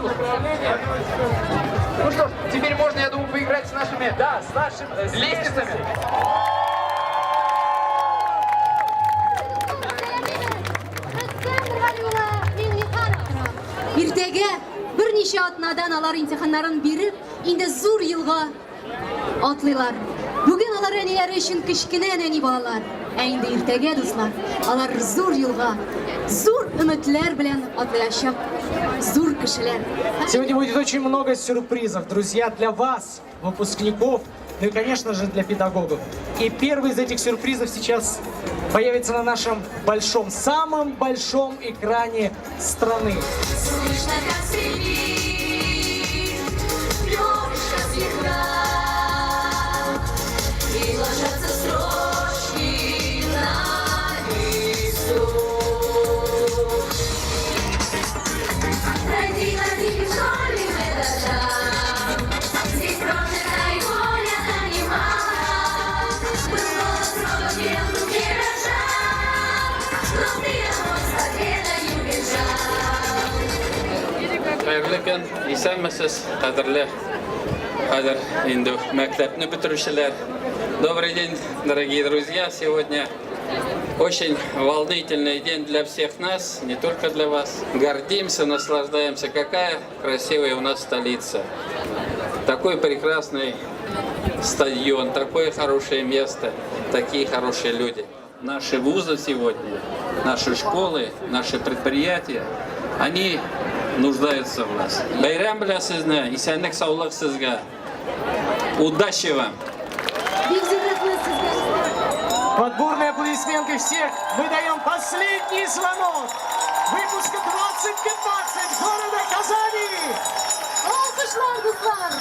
поздравления. Ну что ж, теперь можно, я думаю, поиграть с нашими лестницами. Иртәгә берничә атнадан алар имтиханнарын биреп, инде зур елга атлыйлар. Бүген алар әниләре өчен кечкенә әни балалар. Ә инде иртәгә, дуслар, алар зур елга, зур өметләр белән атлаячак. Зур кешеләр. Сегодня будет очень много сюрпризов, друзья, для вас, выпускников, ну и, конечно же, для педагогов. И первый из этих сюрпризов сейчас появится на нашем большом, самом большом экране страны. Слышно, как свирит клёвышко с вихра, и ложатся строчки на листу. Родина школьным этажам, здесь прожита и воля занимала. Был голос рода в руке рожа, но ты от победою бежал. Hayırlı gün, исәнмесез, кадерле, кадер инде мәктәпне бетерүчеләр. Добрый день, дорогие друзья. Сегодня очень волнительный день для всех нас, не только для вас. Гордимся, наслаждаемся. Какая красивая у нас столица. Такой прекрасный стадион, такое хорошее место, такие хорошие люди. Наши вузы сегодня, наши школы, наши предприятия, они нуждаются в нас. Байрам беләсезне, исәнлек, саулык сезгә. Удачи вам! Бик зур рәхмәт сезгә. Под бурные аплодисменты всех мы даем последний звонок выпуска 2015 города Казани. Алкышлар, дуслар.